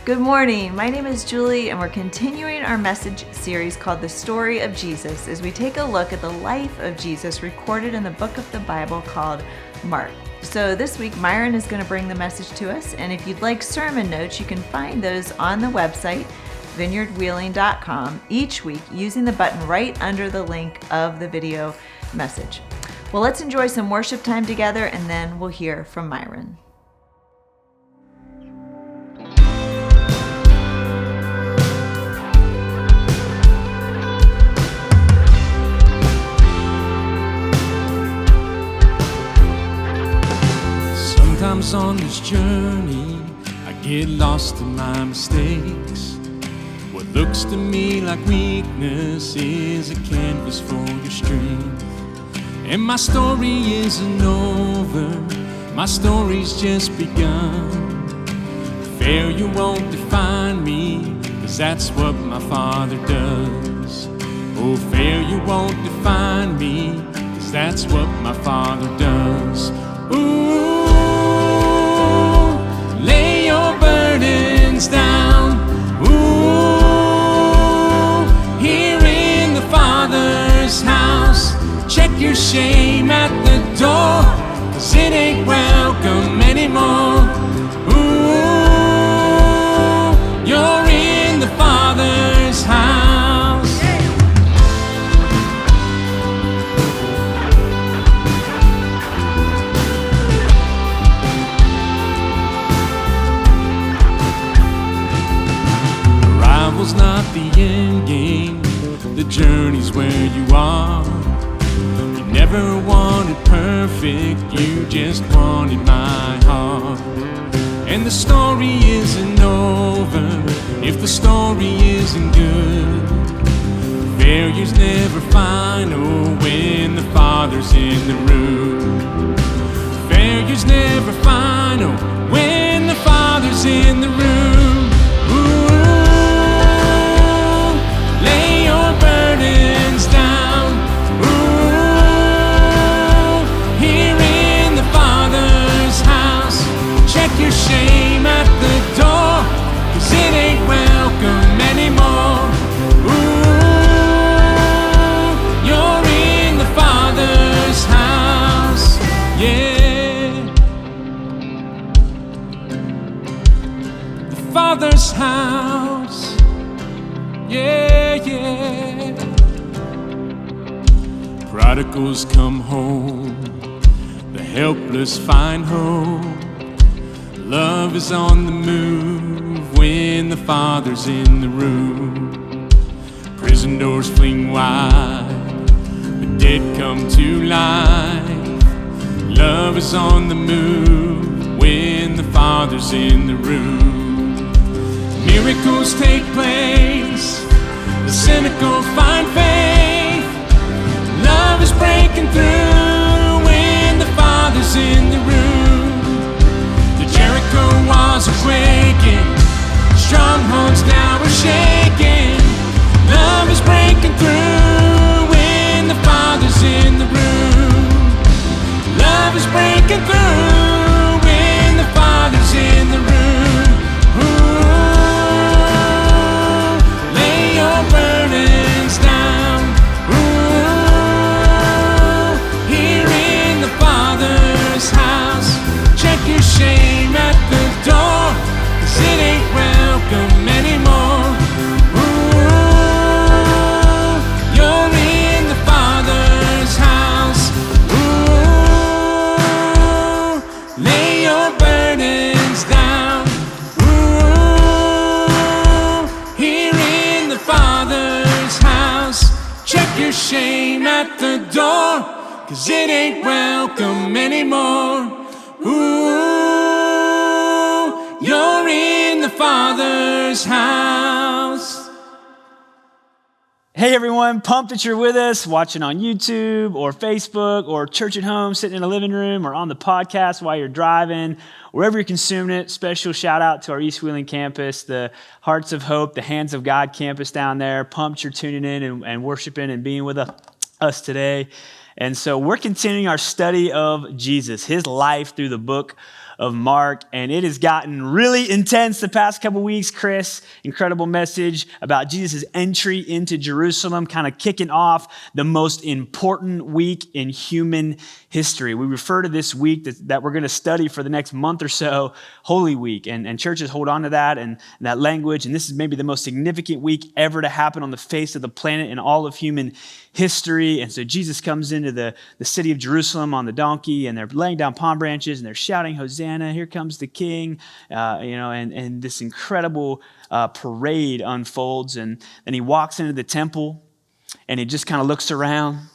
Good morning. My name is Julie, and we're continuing our message series called The Story of Jesus as we take a look at the life of Jesus recorded in the book of the Bible called Mark. So this week, Myron is going to bring the message to us, and if you'd like sermon notes, you can find those on the website, vineyardwheeling.com, each week using the button right under the link of the video message. Well, let's enjoy some worship time together, and then we'll hear from Myron. Sometimes on this journey, I get lost in my mistakes. What looks to me like weakness is a canvas for your strength. And my story isn't over, my story's just begun. Failure won't define me, 'cause that's what my Father does. Oh, failure won't define me, 'cause that's what my Father does. Ooh. Lay your burdens down, ooh, here in the Father's house. Check your shame at the door, 'cause it ain't welcome anymore. Ooh, you're in the Father's house. Not the end game, the journey's where you are. You never wanted perfect, you just wanted my heart. And the story isn't over if the story isn't good. Failure's never final when the Father's in the room. Failure's never final when the Father's in the room. Ooh. Burdens down, ooh, here in the Father's house. Check your shame at the door, 'cause it ain't welcome anymore. Ooh, you're in the Father's house, yeah. The Father's house, yeah, yeah. Prodigals come home, the helpless find hope. Love is on the move when the Father's in the room. Prison doors fling wide, the dead come to life. Love is on the move when the Father's in the room. Miracles take place, the cynical find faith. Love is breaking through when the Father's in the room. The Jericho walls are quaking, strongholds now are shaking. Love is breaking through when the Father's in the room. Love is breaking through when the Father's in the room. Ooh, lay your burdens down. House. Check your shame at the door, 'cause it ain't welcome anymore. Ooh, you're in the Father's house. Ooh, lay your burdens down. Ooh, here in the Father's house. Check your shame at the door, 'cause it ain't welcome anymore. Ooh, you're in the Father's house. Hey everyone, pumped that you're with us, watching on YouTube or Facebook or church at home, sitting in a living room or on the podcast while you're driving, wherever you're consuming it. Special shout out to our East Wheeling campus, the Hearts of Hope, the Hands of God campus down there. Pumped you're tuning in and worshiping and being with us today. And so we're continuing our study of Jesus, his life through the book of Mark, and it has gotten really intense the past couple weeks. Chris, incredible message about Jesus' entry into Jerusalem, kind of kicking off the most important week in human history. We refer to this week that we're going to study for the next month or so, Holy Week, and churches hold on to that and that language, and this is maybe the most significant week ever to happen on the face of the planet in all of human history. And so Jesus comes into the city of Jerusalem on the donkey, and they're laying down palm branches, and they're shouting, Hosanna, here comes the King, and this incredible parade unfolds. And then he walks into the temple, and he just kind of looks around,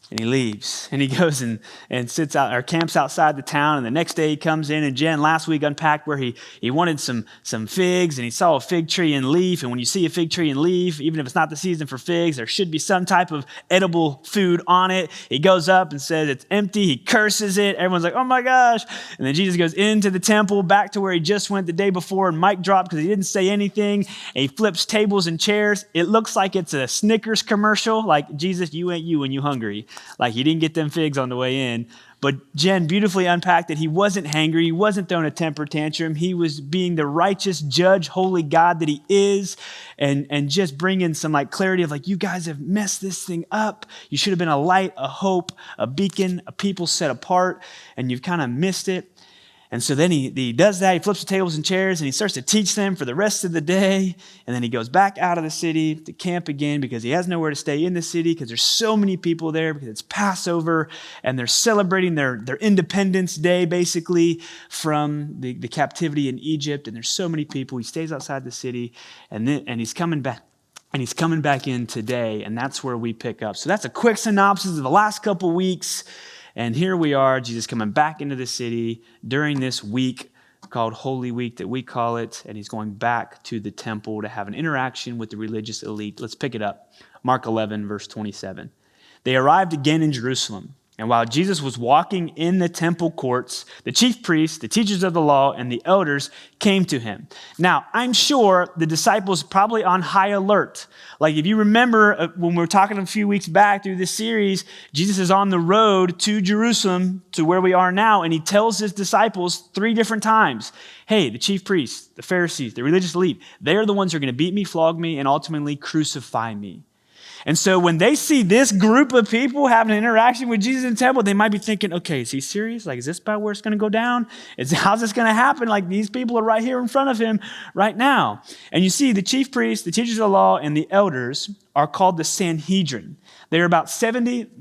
and he leaves, and he goes and sits out or camps outside the town. And the next day he comes in, and Jen last week unpacked where he wanted some figs, and he saw a fig tree and leaf. And when you see a fig tree and leaf, even if it's not the season for figs, there should be some type of edible food on it. He goes up and says it's empty. He curses it. Everyone's like, oh my gosh. And then Jesus goes into the temple, back to where he just went the day before, and mic dropped because he didn't say anything. And he flips tables and chairs. It looks like it's a Snickers commercial, like, Jesus, you ain't you when you hungry. Like, he didn't get them figs on the way in. But Jen beautifully unpacked that he wasn't hangry. He wasn't throwing a temper tantrum. He was being the righteous judge, holy God that he is, and just bringing some clarity of you guys have messed this thing up. You should have been a light, a hope, a beacon, a people set apart, and you've kind of missed it. And so then he does that. He flips the tables and chairs, and he starts to teach them for the rest of the day. And then he goes back out of the city to camp again because he has nowhere to stay in the city because there's so many people there because it's Passover, and they're celebrating their Independence Day, basically, from the captivity in Egypt. And there's so many people. He stays outside the city, and he's coming back. And he's coming back in today, and that's where we pick up. So that's a quick synopsis of the last couple weeks. And here we are, Jesus coming back into the city during this week called Holy Week that we call it, and he's going back to the temple to have an interaction with the religious elite. Let's pick it up. Mark 11, verse 27. They arrived again in Jerusalem, and while Jesus was walking in the temple courts, the chief priests, the teachers of the law, and the elders came to him. Now, I'm sure the disciples probably on high alert. If you remember when we were talking a few weeks back through this series, Jesus is on the road to Jerusalem, to where we are now, and he tells his disciples 3 different times, hey, the chief priests, the Pharisees, the religious elite, they're the ones who are going to beat me, flog me, and ultimately crucify me. And so when they see this group of people having an interaction with Jesus in the temple, they might be thinking, okay, is he serious? Is this about where it's going to go down? How's this going to happen? These people are right here in front of him right now. And you see the chief priests, the teachers of the law, and the elders are called the Sanhedrin. They're about 70,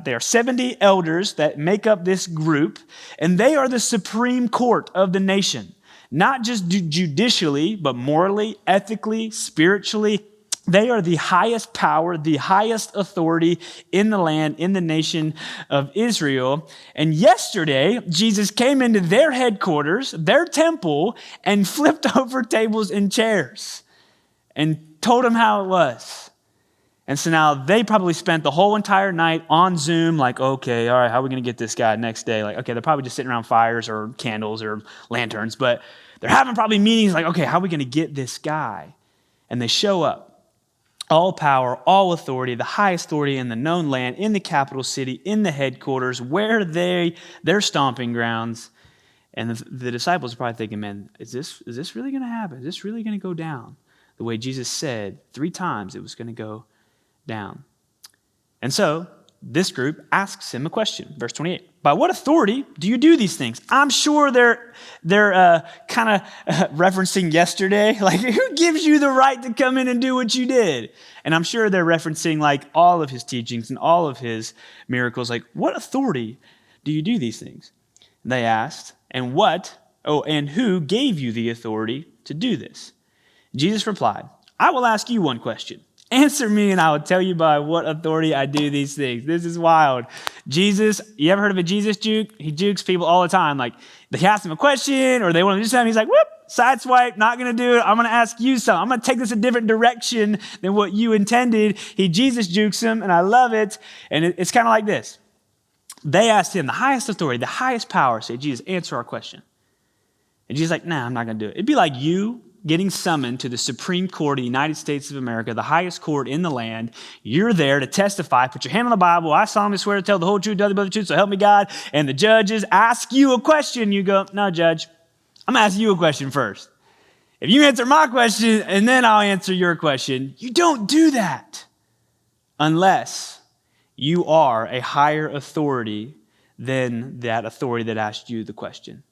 they are 70 elders that make up this group, and they are the supreme court of the nation. Not just judicially, but morally, ethically, spiritually. They are the highest power, the highest authority in the land, in the nation of Israel. And yesterday, Jesus came into their headquarters, their temple, and flipped over tables and chairs and told them how it was. And so now they probably spent the whole entire night on Zoom, okay, all right, how are we going to get this guy next day? Okay, they're probably just sitting around fires or candles or lanterns, but they're having probably meetings okay, how are we going to get this guy? And they show up. All power, all authority, the highest authority in the known land, in the capital city, in the headquarters, where their stomping grounds. And the disciples are probably thinking, man, is this really going to happen? Is this really going to go down the way Jesus said 3 times it was going to go down? And so this group asks him a question, verse 28. By what authority do you do these things? I'm sure they're kind of referencing yesterday. Who gives you the right to come in and do what you did? And I'm sure they're referencing all of his teachings and all of his miracles. What authority do you do these things? They asked, and who gave you the authority to do this? Jesus replied, I will ask you one question. Answer me, and I will tell you by what authority I do these things. This is wild. Jesus, you ever heard of a Jesus juke? He jukes people all the time. They ask him a question, or they want to do something. He's like, whoop, sideswipe, not going to do it. I'm going to ask you something. I'm going to take this a different direction than what you intended. He Jesus jukes him, and I love it. And it's kind of like this. They asked him, the highest authority, the highest power, say, Jesus, answer our question. And Jesus is like, nah, I'm not going to do it. It'd be like you getting summoned to the Supreme Court of the United States of America, the highest court in the land. You're there to testify, put your hand on the Bible. I solemnly swear to tell the whole truth, nothing but the truth, so help me God. And the judges ask you a question. You go, no, Judge, I'm going to ask you a question first. If you answer my question and then I'll answer your question, you don't do that unless you are a higher authority than that authority that asked you the question.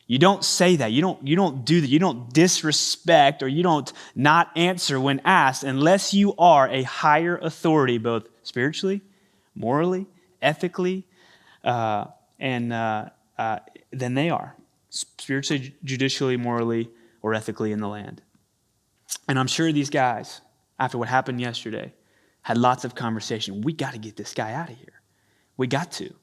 You don't say that. You don't do that. You don't disrespect or you don't not answer when asked unless you are a higher authority, both spiritually, morally, ethically, than they are. Spiritually, judicially, morally, or ethically in the land. And I'm sure these guys, after what happened yesterday, had lots of conversation. We got to get this guy out of here. We got to.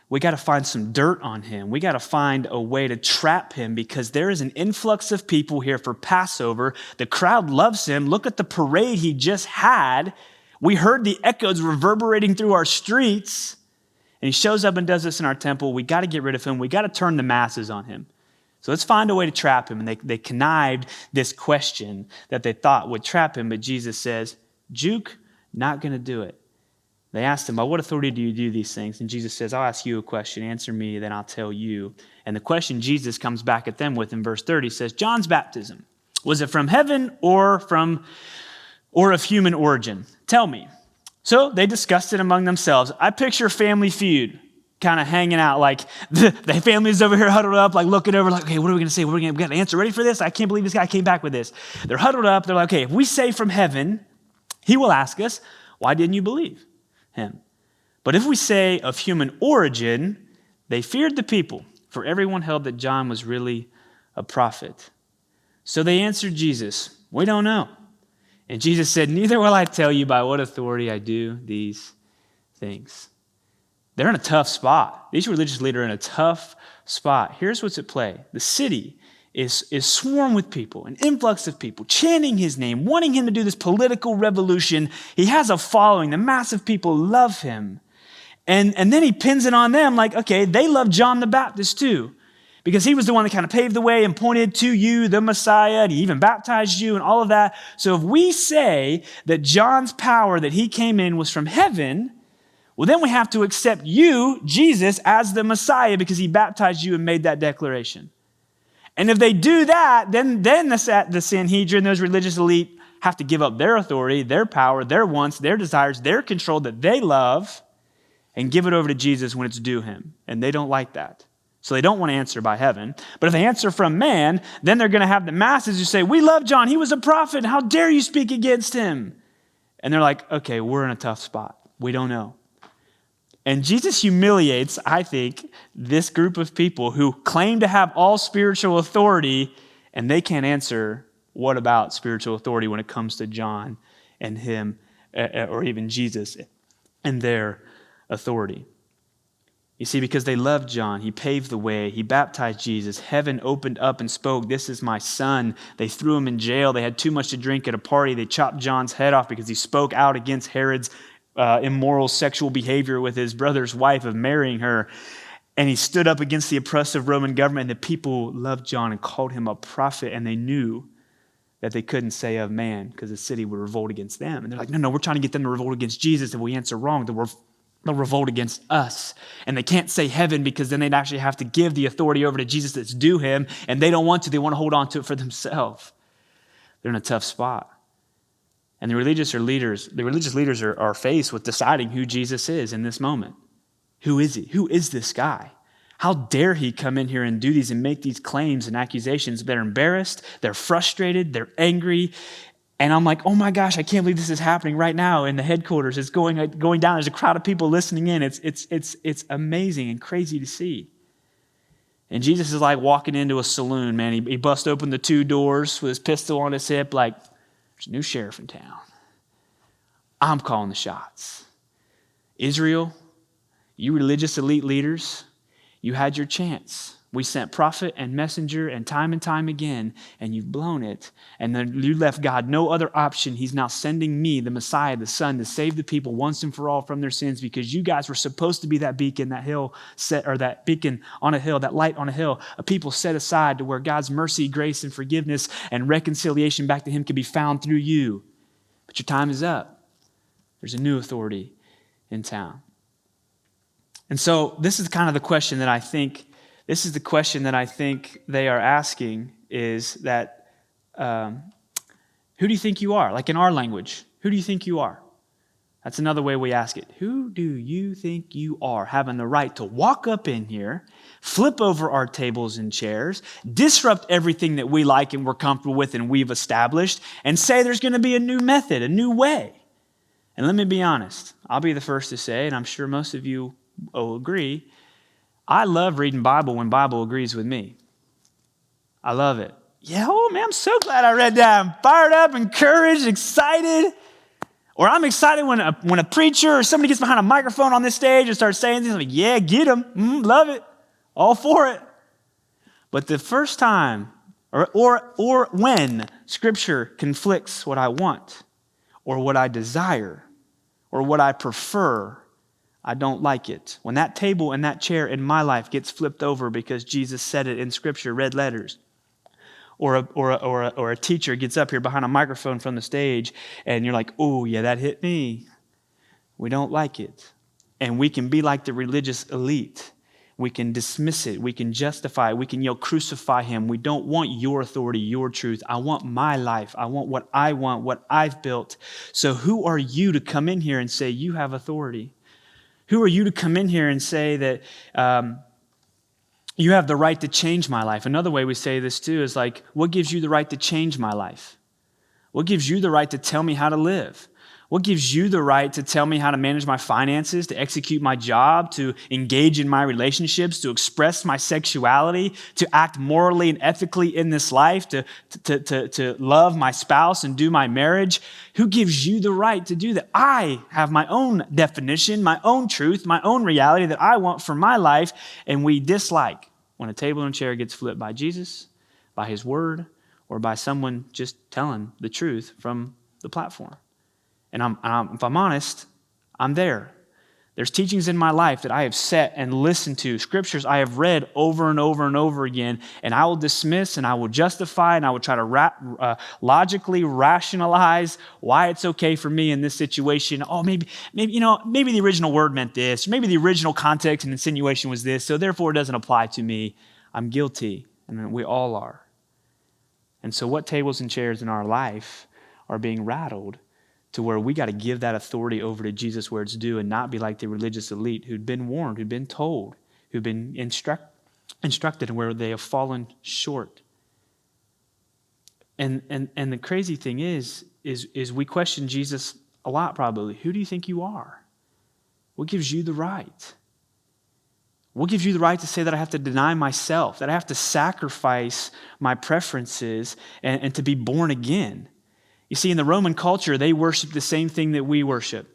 We got to find some dirt on him. We got to find a way to trap him because there is an influx of people here for Passover. The crowd loves him. Look at the parade he just had. We heard the echoes reverberating through our streets. And he shows up and does this in our temple. We got to get rid of him. We got to turn the masses on him. So let's find a way to trap him. And they connived this question that they thought would trap him. But Jesus says, Juke, not going to do it. They asked him, by what authority do you do these things? And Jesus says, I'll ask you a question. Answer me, then I'll tell you. And the question Jesus comes back at them with in verse 30 says, John's baptism, was it from heaven or of human origin? Tell me. So they discussed it among themselves. I picture Family Feud kind of hanging out, like the family's over here huddled up, like looking over, like, okay, what are we going to say? We got an answer ready for this? I can't believe this guy came back with this. They're huddled up. They're like, okay, if we say from heaven, he will ask us, why didn't you believe him? But if we say of human origin, they feared the people, for everyone held that John was really a prophet. So they answered Jesus, we don't know. And Jesus said, neither will I tell you by what authority I do these things. They're in a tough spot. These religious leaders are in a tough spot. Here's what's at play. The city is swarmed with people, an influx of people chanting his name, wanting him to do this political revolution. He has a following. The massive people love him. And then he pins it on them like, okay, they love John the Baptist too, because he was the one that kind of paved the way and pointed to you, the Messiah, and he even baptized you and all of that. So if we say that John's power that he came in was from heaven, well, then we have to accept you, Jesus, as the Messiah because he baptized you and made that declaration. And if they do that, then the Sanhedrin, those religious elite, have to give up their authority, their power, their wants, their desires, their control that they love, and give it over to Jesus when it's due him. And they don't like that. So they don't want to answer by heaven. But if they answer from man, then they're going to have the masses who say, we love John. He was a prophet. How dare you speak against him? And they're like, okay, we're in a tough spot. We don't know. And Jesus humiliates, I think, this group of people who claim to have all spiritual authority, and they can't answer what about spiritual authority when it comes to John and him, or even Jesus and their authority. You see, because they loved John, he paved the way, he baptized Jesus, heaven opened up and spoke, this is my son. They threw him in jail, they had too much to drink at a party, they chopped John's head off because he spoke out against Herod's immoral sexual behavior with his brother's wife of marrying her. And he stood up against the oppressive Roman government, and the people loved John and called him a prophet, and they knew that they couldn't say of man because the city would revolt against them. And they're like, no, we're trying to get them to revolt against Jesus. If we answer wrong, they'll revolt against us. And they can't say heaven because then they'd actually have to give the authority over to Jesus that's due him, and they don't want to. They want to hold on to it for themselves. They're in a tough spot. And the religious leaders are faced with deciding who Jesus is in this moment. Who is he? Who is this guy? How dare he come in here and do these and make these claims and accusations? They're embarrassed, they're frustrated, they're angry. And I'm like, oh my gosh, I can't believe this is happening right now in the headquarters. It's going down. There's a crowd of people listening in. It's amazing and crazy to see. And Jesus is like walking into a saloon, man. He busts open the two doors with his pistol on his hip, like, there's a new sheriff in town. I'm calling the shots. Israel, you religious elite leaders, you had your chance. We sent prophet and messenger and time again, and you've blown it. And then you left God no other option. He's now sending me, the Messiah, the Son, to save the people once and for all from their sins, because you guys were supposed to be that beacon, that hill set, or that beacon on a hill, that light on a hill, a people set aside to where God's mercy, grace, and forgiveness and reconciliation back to him can be found through you. But your time is up. There's a new authority in town. And so this is kind of the question that I think they are asking, is that, who do you think you are? Like in our language, who do you think you are? That's another way we ask it. Who do you think you are, having the right to walk up in here, flip over our tables and chairs, disrupt everything that we like and we're comfortable with and we've established, and say there's going to be a new method, a new way? And let me be honest. I'll be the first to say, and I'm sure most of you will agree, I love reading Bible when Bible agrees with me. I love it. Yeah, oh man, I'm so glad I read that. I'm fired up, encouraged, excited. Or I'm excited when a preacher or somebody gets behind a microphone on this stage and starts saying things. I'm like, yeah, get them. Love it. All for it. But the first time, or when Scripture conflicts what I want, or what I desire, or what I prefer, I don't like it. When that table and that chair in my life gets flipped over because Jesus said it in Scripture, red letters, or a teacher gets up here behind a microphone from the stage and you're like, oh yeah, that hit me. We don't like it. And we can be like the religious elite. We can dismiss it. We can justify it. We can yell, crucify him. We don't want your authority, your truth. I want my life. I want, what I've built. So who are you to come in here and say you have authority? Who are you to come in here and say that you have the right to change my life? Another way we say this too is like, what gives you the right to change my life? What gives you the right to tell me how to live? What gives you the right to tell me how to manage my finances, to execute my job, to engage in my relationships, to express my sexuality, to act morally and ethically in this life, to love my spouse and do my marriage? Who gives you the right to do that? I have my own definition, my own truth, my own reality that I want for my life, and we dislike when a table and a chair gets flipped by Jesus, by his word, or by someone just telling the truth from the platform. And if I'm honest, I'm there. There's teachings in my life that I have sat and listened to, scriptures I have read over and over and over again, and I will dismiss and I will justify and I will try to logically rationalize why it's okay for me in this situation. Oh, maybe the original word meant this, or maybe the original context and insinuation was this, so therefore it doesn't apply to me. I'm guilty, and we all are. And so what tables and chairs in our life are being rattled to where we got to give that authority over to Jesus where it's due, and not be like the religious elite who'd been warned, who'd been told, who'd been instructed, and where they have fallen short. And the crazy thing is we question Jesus a lot probably. Who do you think you are? What gives you the right? What gives you the right to say that I have to deny myself, that I have to sacrifice my preferences and to be born again? You see, in the Roman culture, they worship the same thing that we worship,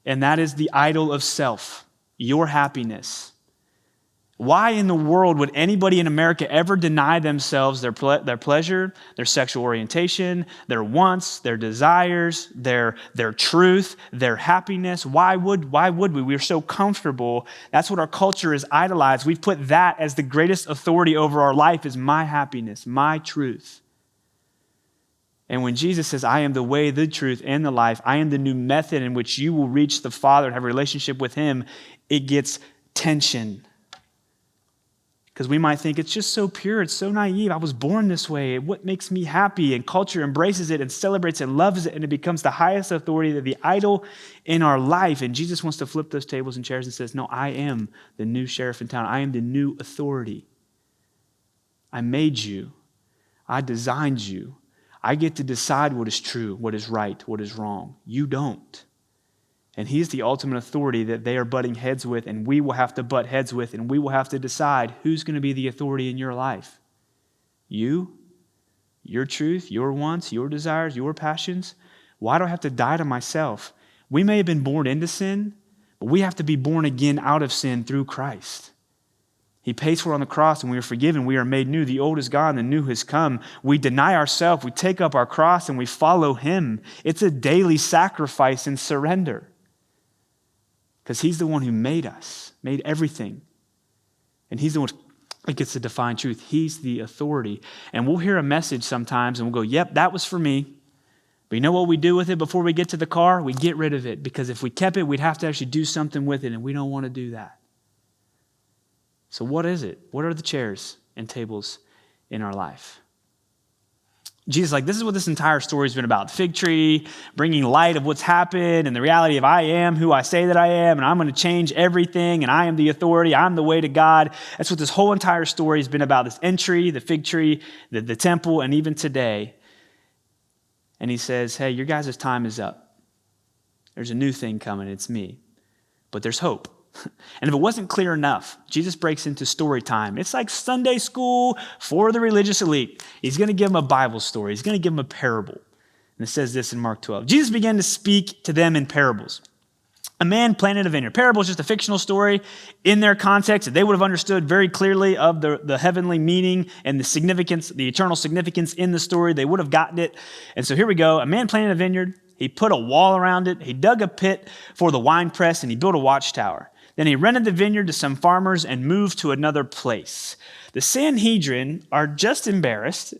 and that is the idol of self, your happiness. Why in the world would anybody in America ever deny themselves their pleasure, their sexual orientation, their wants, their desires, their truth, their happiness? Why would we? We're so comfortable. That's what our culture is idolized. We've put that as the greatest authority over our life, is my happiness, my truth. And when Jesus says, I am the way, the truth, and the life, I am the new method in which you will reach the Father and have a relationship with him, it gets tension. Because we might think it's just so pure, it's so naive, I was born this way, what makes me happy? And culture embraces it and celebrates and loves it, and it becomes the highest authority, the idol in our life. And Jesus wants to flip those tables and chairs and says, no, I am the new sheriff in town. I am the new authority. I made you. I designed you. I get to decide what is true, what is right, what is wrong. You don't. And he's the ultimate authority that they are butting heads with, and we will have to butt heads with, and we will have to decide who's going to be the authority in your life. You, your truth, your wants, your desires, your passions. Why do I have to die to myself? We may have been born into sin, but we have to be born again out of sin through Christ. He pays for it on the cross, and we are forgiven. We are made new. The old is gone, the new has come. We deny ourselves. We take up our cross, and we follow him. It's a daily sacrifice and surrender because he's the one who made us, made everything. And he's the one that gets to define truth. He's the authority. And we'll hear a message sometimes, and we'll go, yep, that was for me. But you know what we do with it before we get to the car? We get rid of it, because if we kept it, we'd have to actually do something with it, and we don't want to do that. So what is it? What are the chairs and tables in our life? Jesus, this is what this entire story has been about. The fig tree, bringing light of what's happened and the reality of I am who I say that I am, and I'm going to change everything, and I am the authority, I'm the way to God. That's what this whole entire story has been about, this entry, the fig tree, the temple, and even today. And he says, hey, your guys' time is up. There's a new thing coming, it's me. But there's hope. And if it wasn't clear enough, Jesus breaks into story time. It's like Sunday school for the religious elite. He's going to give them a Bible story. He's going to give them a parable. And it says this in Mark 12. Jesus began to speak to them in parables. A man planted a vineyard. Parable is just a fictional story in their context that they would have understood very clearly of the heavenly meaning and the significance, the eternal significance in the story. They would have gotten it. And so here we go. A man planted a vineyard. He put a wall around it. He dug a pit for the wine press, and he built a watchtower. Then he rented the vineyard to some farmers and moved to another place. The Sanhedrin are just embarrassed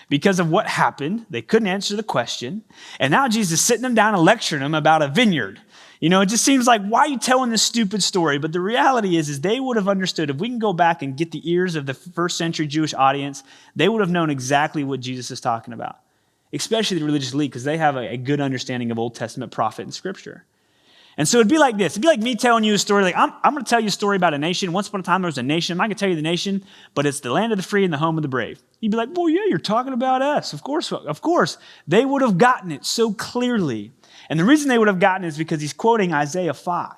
because of what happened. They couldn't answer the question. And now Jesus is sitting them down and lecturing them about a vineyard. You know, it just seems like, why are you telling this stupid story? But the reality is they would have understood, if we can go back and get the ears of the first century Jewish audience, they would have known exactly what Jesus is talking about, especially the religious elite, because they have a good understanding of Old Testament prophet and scripture. And so it'd be like this. It'd be like me telling you a story. I'm going to tell you a story about a nation. Once upon a time, there was a nation. I'm not going to tell you the nation, but it's the land of the free and the home of the brave. You'd be like, well, yeah, you're talking about us. Of course. They would have gotten it so clearly. And the reason they would have gotten it is because he's quoting Isaiah 5.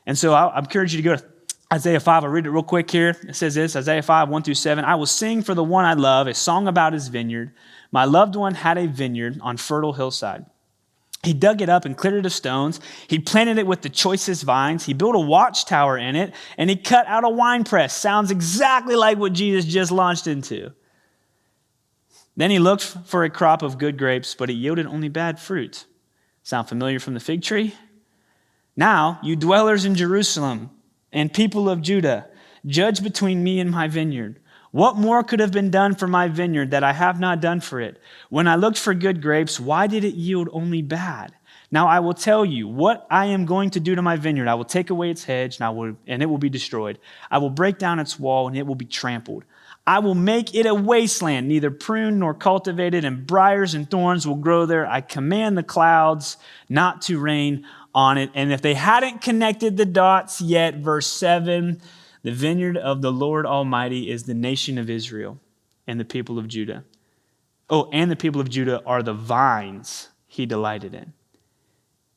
And so I encourage you to go to Isaiah 5. I'll read it real quick here. It says this, Isaiah 5, 1-7. I will sing for the one I love, a song about his vineyard. My loved one had a vineyard on fertile hillside. He dug it up and cleared it of stones. He planted it with the choicest vines. He built a watchtower in it, and he cut out a wine press. Sounds exactly like what Jesus just launched into. Then he looked for a crop of good grapes, but it yielded only bad fruit. Sound familiar from the fig tree? Now, you dwellers in Jerusalem and people of Judah, judge between me and my vineyard. What more could have been done for my vineyard that I have not done for it? When I looked for good grapes, why did it yield only bad? Now I will tell you what I am going to do to my vineyard. I will take away its hedge, and it will be destroyed. I will break down its wall, and it will be trampled. I will make it a wasteland, neither pruned nor cultivated, and briars and thorns will grow there. I command the clouds not to rain on it. And if they hadn't connected the dots yet, verse 7, the vineyard of the Lord Almighty is the nation of Israel and the people of Judah. Oh, and the people of Judah are the vines he delighted in.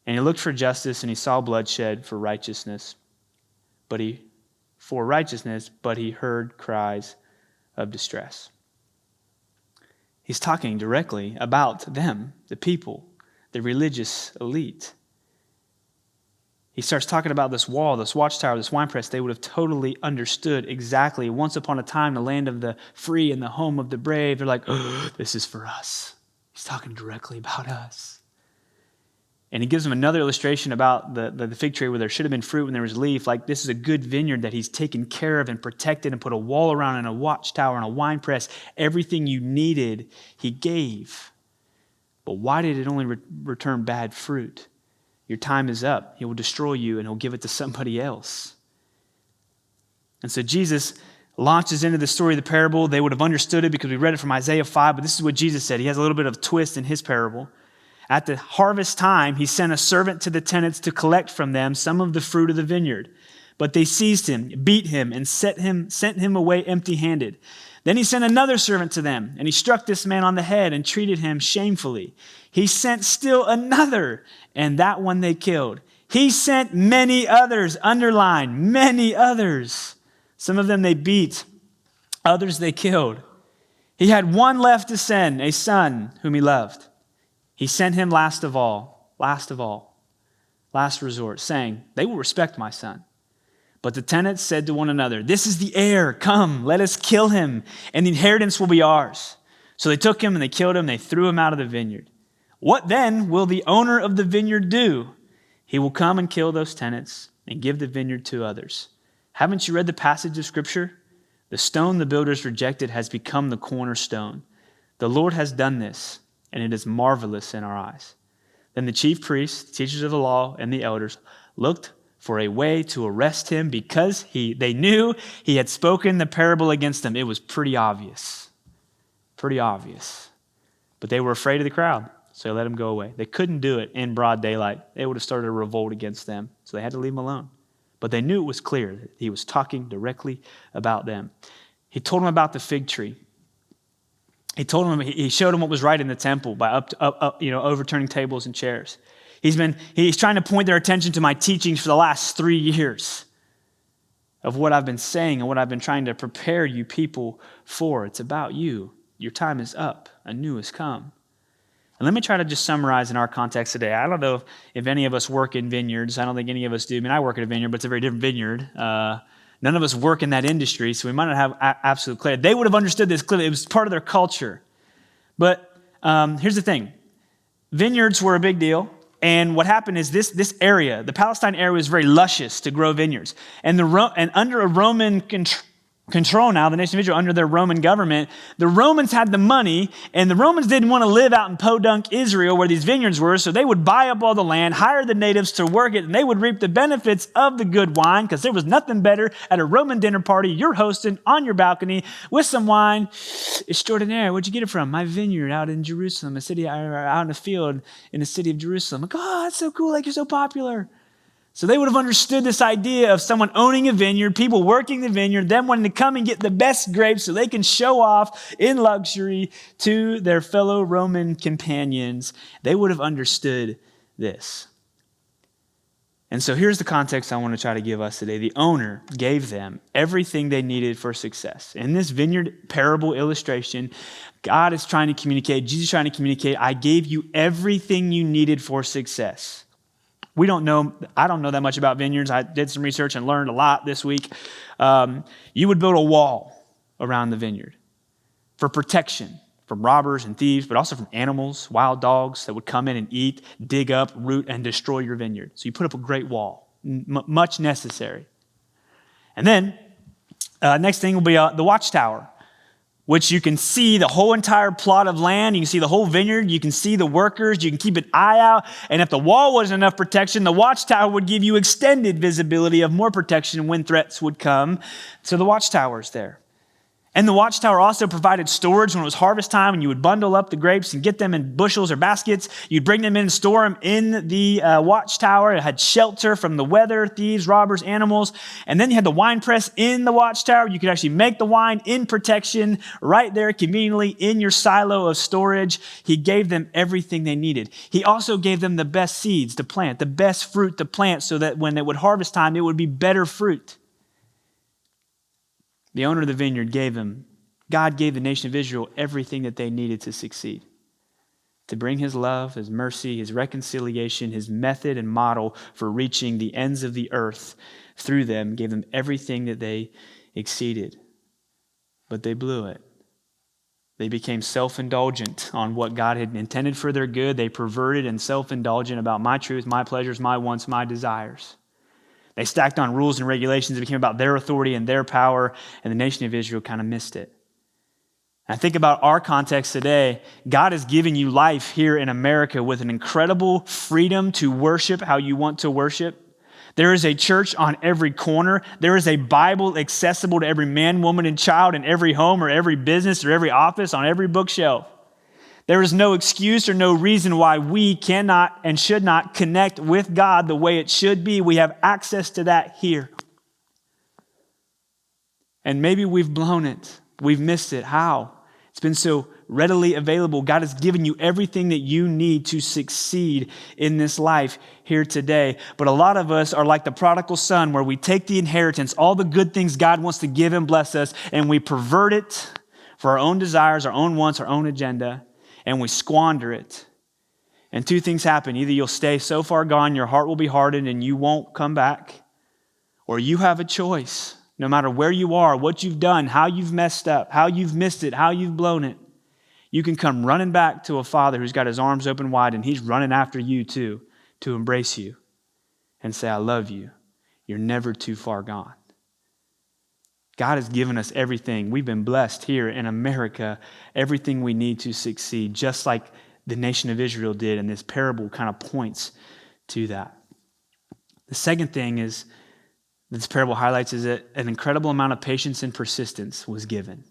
And he looked for justice, and he saw bloodshed for righteousness. But he heard cries of distress. He's talking directly about them, the people, the religious elite. He starts talking about this wall, this watchtower, this wine press. They would have totally understood exactly. Once upon a time, the land of the free and the home of the brave. They're like, oh, this is for us. He's talking directly about us. And he gives them another illustration about the fig tree where there should have been fruit when there was leaf. Like, this is a good vineyard that he's taken care of and protected and put a wall around and a watchtower and a wine press. Everything you needed, he gave. But why did it only return bad fruit? Your time is up. He will destroy you, and he'll give it to somebody else. And so Jesus launches into the story of the parable. They would have understood it because we read it from Isaiah 5, but this is what Jesus said. He has a little bit of a twist in his parable. At the harvest time, he sent a servant to the tenants to collect from them some of the fruit of the vineyard. But they seized him, beat him, and sent him away empty-handed. Then he sent another servant to them, and he struck this man on the head and treated him shamefully. He sent still another, and that one they killed. He sent many others, underline, many others. Some of them they beat, others they killed. He had one left to send, a son whom he loved. He sent him last resort, saying, they will respect my son. But the tenants said to one another, "This is the heir. Come, let us kill him, and the inheritance will be ours." So they took him and they killed him. They threw him out of the vineyard. What then will the owner of the vineyard do? He will come and kill those tenants and give the vineyard to others. Haven't you read the passage of Scripture? The stone the builders rejected has become the cornerstone. The Lord has done this, and it is marvelous in our eyes. Then the chief priests, the teachers of the law, and the elders looked for a way to arrest him because they knew he had spoken the parable against them. It was pretty obvious. Pretty obvious. But they were afraid of the crowd, so they let him go away. They couldn't do it in broad daylight. They would have started a revolt against them, so they had to leave him alone. But they knew it was clear that he was talking directly about them. He told them about the fig tree. He showed them what was right in the temple by overturning tables and chairs. He's trying to point their attention to my teachings for the last 3 years of what I've been saying and what I've been trying to prepare you people for. It's about you. Your time is up. A new has come. And let me try to just summarize in our context today. I don't know if any of us work in vineyards. I don't think any of us do. I mean, I work at a vineyard, but it's a very different vineyard. None of us work in that industry, so we might not have absolute clarity. They would have understood this clearly. It was part of their culture. But here's the thing. Vineyards were a big deal. And what happened is this area, the Palestine area, was very luscious to grow vineyards. And under a Roman control now, the nation of Israel, under their Roman government, the Romans had the money, and the Romans didn't want to live out in Podunk, Israel, where these vineyards were, so they would buy up all the land, hire the natives to work it, and they would reap the benefits of the good wine, because there was nothing better at a Roman dinner party you're hosting on your balcony with some wine extraordinaire. Where'd you get it from? My vineyard out in Jerusalem, a city out in a field in the city of Jerusalem. Like, oh, that's so cool, like you're so popular. So they would have understood this idea of someone owning a vineyard, people working the vineyard, them wanting to come and get the best grapes so they can show off in luxury to their fellow Roman companions. They would have understood this. And so here's the context I want to try to give us today. The owner gave them everything they needed for success. In this vineyard parable illustration, God is trying to communicate, Jesus is trying to communicate, I gave you everything you needed for success. I don't know that much about vineyards. I did some research and learned a lot this week. You would build a wall around the vineyard for protection from robbers and thieves, but also from animals, wild dogs that would come in and eat, dig up, root, and destroy your vineyard. So you put up a great wall, much necessary. And then next thing will be the watchtower, which you can see the whole entire plot of land. You can see the whole vineyard. You can see the workers. You can keep an eye out. And if the wall wasn't enough protection, the watchtower would give you extended visibility of more protection when threats would come. So the watchtower's there. And the watchtower also provided storage when it was harvest time, and you would bundle up the grapes and get them in bushels or baskets. You'd bring them in and store them in the watchtower. It had shelter from the weather, thieves, robbers, animals. And then you had the wine press in the watchtower. You could actually make the wine in protection right there conveniently in your silo of storage. He gave them everything they needed. He also gave them the best seeds to plant, the best fruit to plant, so that when it would harvest time, it would be better fruit. The owner of the vineyard God gave the nation of Israel everything that they needed to succeed. To bring his love, his mercy, his reconciliation, his method and model for reaching the ends of the earth through them, gave them everything that they exceeded. But they blew it. They became self-indulgent on what God had intended for their good. They perverted and self-indulgent about my truth, my pleasures, my wants, my desires. They stacked on rules and regulations. It became about their authority and their power, and the nation of Israel kind of missed it. And I think about our context today. God has given you life here in America with an incredible freedom to worship how you want to worship. There is a church on every corner. There is a Bible accessible to every man, woman, and child in every home or every business or every office on every bookshelf. There is no excuse or no reason why we cannot and should not connect with God the way it should be. We have access to that here. And maybe we've blown it. We've missed it. How? It's been so readily available. God has given you everything that you need to succeed in this life here today. But a lot of us are like the prodigal son, where we take the inheritance, all the good things God wants to give and bless us, and we pervert it for our own desires, our own wants, our own agenda. And we squander it. And two things happen. Either you'll stay so far gone, your heart will be hardened and you won't come back. or you have a choice. No matter where you are, what you've done, how you've messed up, how you've missed it, how you've blown it, you can come running back to a Father who's got his arms open wide, and he's running after you too, to embrace you and say, I love you. You're never too far gone. God has given us everything. We've been blessed here in America, everything we need to succeed, just like the nation of Israel did, and this parable kind of points to that. The second thing is this parable highlights is that an incredible amount of patience and persistence was given.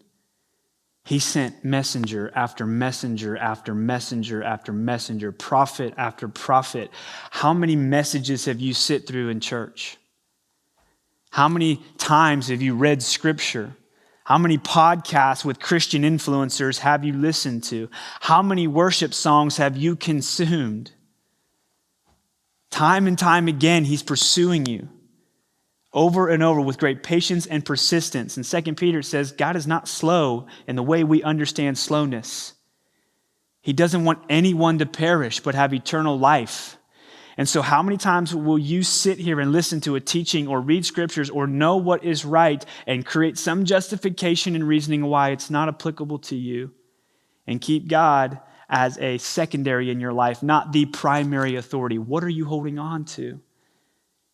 He sent messenger after messenger after messenger after messenger, prophet after prophet. How many messages have you sit through in church? How many times have you read scripture? How many podcasts with Christian influencers have you listened to? How many worship songs have you consumed? Time and time again, he's pursuing you over and over with great patience and persistence. And 2 Peter says God is not slow in the way we understand slowness. He doesn't want anyone to perish but have eternal life. And so how many times will you sit here and listen to a teaching or read scriptures or know what is right and create some justification and reasoning why it's not applicable to you and keep God as a secondary in your life, not the primary authority? What are you holding on to?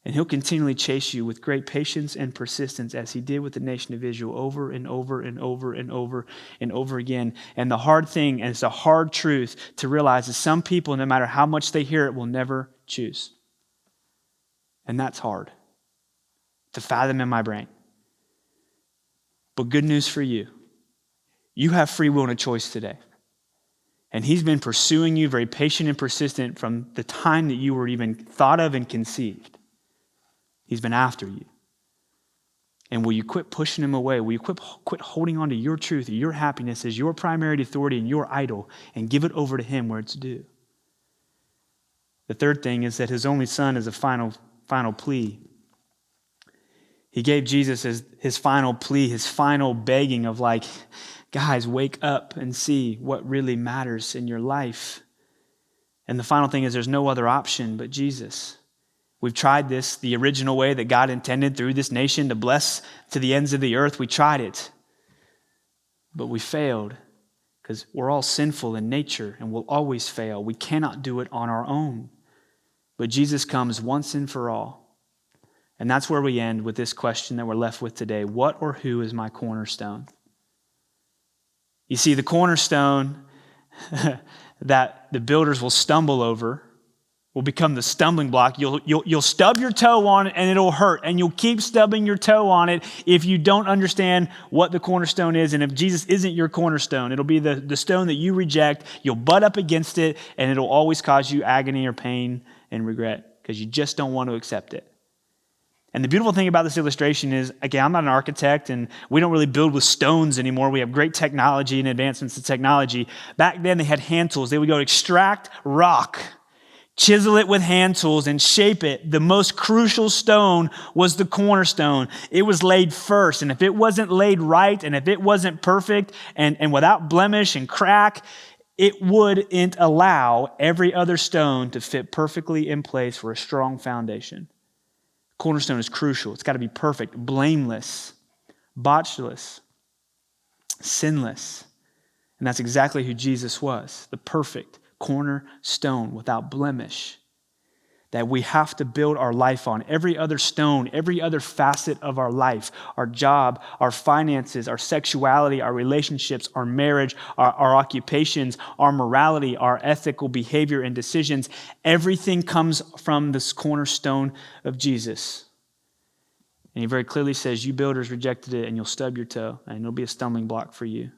And he'll continually chase you with great patience and persistence as he did with the nation of Israel over and over and over and over and over again. And the hard thing, and it's a hard truth to realize, is some people, no matter how much they hear it, will never choose. And that's hard to fathom in my brain. But good news for you. You have free will and a choice today. And he's been pursuing you, very patient and persistent from the time that you were even thought of and conceived. He's been after you. And will you quit pushing him away? Will you quit holding on to your truth, your happiness as your primary authority and your idol, and give it over to him where it's due? The third thing is that his only son is a final plea. He gave Jesus his final plea, his final begging of like, guys, wake up and see what really matters in your life. And the final thing is there's no other option but Jesus. We've tried this the original way that God intended through this nation to bless to the ends of the earth. We tried it, but we failed because we're all sinful in nature and we'll always fail. We cannot do it on our own. But Jesus comes once and for all. And that's where we end with this question that we're left with today. What or who is my cornerstone? You see, the cornerstone that the builders will stumble over will become the stumbling block. You'll stub your toe on it and it'll hurt. And you'll keep stubbing your toe on it if you don't understand what the cornerstone is. And if Jesus isn't your cornerstone, it'll be the stone that you reject. You'll butt up against it and it'll always cause you agony or pain and regret because you just don't want to accept it. And the beautiful thing about this illustration is, again, I'm not an architect and we don't really build with stones anymore. We have great technology and advancements in technology. Back then they had hand tools. They would go extract rock, chisel it with hand tools and shape it. The most crucial stone was the cornerstone. It was laid first. And if it wasn't laid right and if it wasn't perfect and without blemish and crack, it wouldn't allow every other stone to fit perfectly in place for a strong foundation. Cornerstone is crucial. It's got to be perfect, blameless, botchless, sinless. And that's exactly who Jesus was, the perfect cornerstone without blemish that we have to build our life on. Every other stone, every other facet of our life, our job, our finances, our sexuality, our relationships, our marriage, our occupations, our morality, our ethical behavior and decisions, everything comes from this cornerstone of Jesus. And he very clearly says, you builders rejected it and you'll stub your toe and it'll be a stumbling block for you.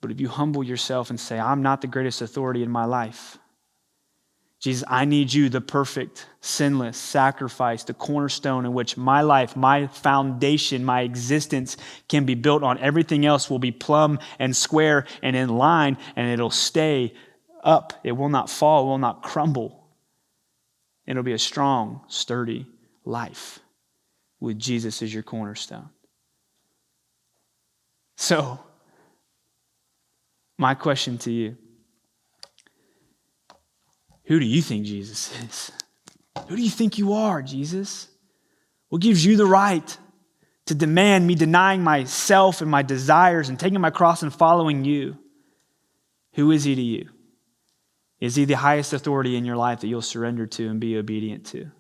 But if you humble yourself and say, I'm not the greatest authority in my life. Jesus, I need you, the perfect, sinless sacrifice, the cornerstone in which my life, my foundation, my existence can be built on. Everything else will be plumb and square and in line, and it'll stay up. It will not fall, it will not crumble. It'll be a strong, sturdy life with Jesus as your cornerstone. So, my question to you, who do you think Jesus is? Who do you think you are, Jesus? What gives you the right to demand me denying myself and my desires and taking my cross and following you? Who is he to you? Is he the highest authority in your life that you'll surrender to and be obedient to?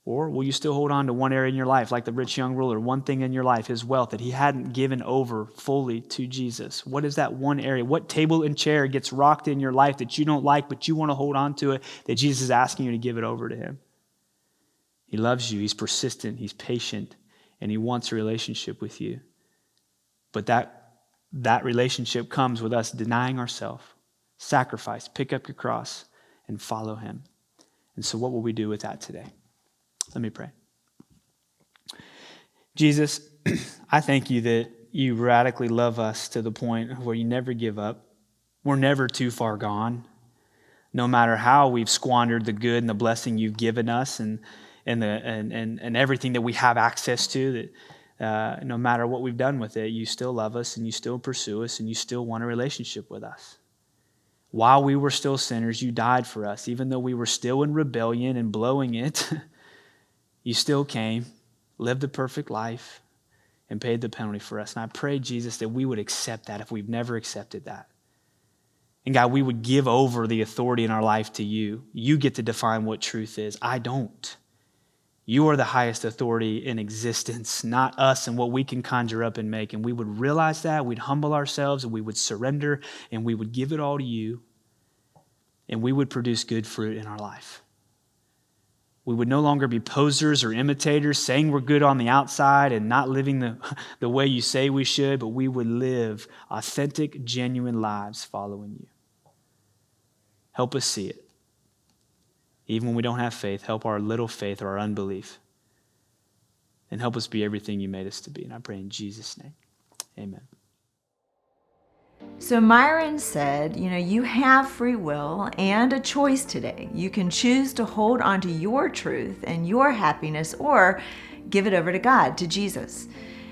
Or will you still hold on to one area in your life, like the rich young ruler, one thing in your life, his wealth, that he hadn't given over fully to Jesus? What is that one area? What table and chair gets rocked in your life that you don't like, but you want to hold on to it, that Jesus is asking you to give it over to him? He loves you. He's persistent. He's patient. And he wants a relationship with you. But that relationship comes with us denying ourselves, sacrifice, pick up your cross, and follow him. And so what will we do with that today? Let me pray. Jesus, I thank you that you radically love us to the point where you never give up. We're never too far gone. No matter how we've squandered the good and the blessing you've given us and everything that we have access to, that no matter what we've done with it, you still love us and you still pursue us and you still want a relationship with us. While we were still sinners, you died for us. Even though we were still in rebellion and blowing it, you still came, lived the perfect life, and paid the penalty for us. And I pray, Jesus, that we would accept that if we've never accepted that. And God, we would give over the authority in our life to you. You get to define what truth is. I don't. You are the highest authority in existence, not us and what we can conjure up and make. And we would realize that, we'd humble ourselves, and we would surrender, and we would give it all to you, and we would produce good fruit in our life. We would no longer be posers or imitators, saying we're good on the outside and not living the way you say we should, but we would live authentic, genuine lives following you. Help us see it. Even when we don't have faith, help our little faith or our unbelief. And help us be everything you made us to be. And I pray in Jesus' name, amen. So Myron said, you have free will and a choice today. You can choose to hold on to your truth and your happiness or give it over to God, to Jesus.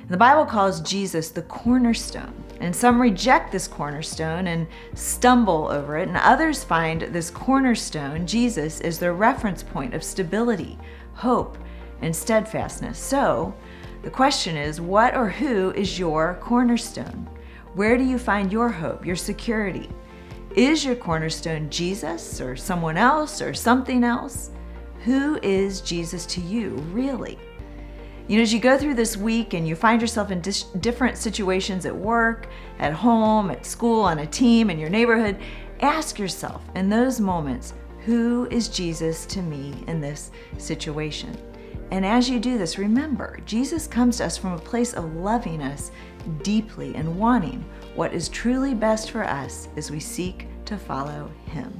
The Bible calls Jesus the cornerstone, and some reject this cornerstone and stumble over it, and others find this cornerstone, Jesus, is their reference point of stability, hope, and steadfastness. So the question is, what or who is your cornerstone? Where do you find your hope, your security? Is your cornerstone Jesus or someone else or something else? Who is Jesus to you, really? As you go through this week and you find yourself in different situations at work, at home, at school, on a team, in your neighborhood, ask yourself in those moments, who is Jesus to me in this situation? And as you do this, remember, Jesus comes to us from a place of loving us deeply and wanting what is truly best for us as we seek to follow him.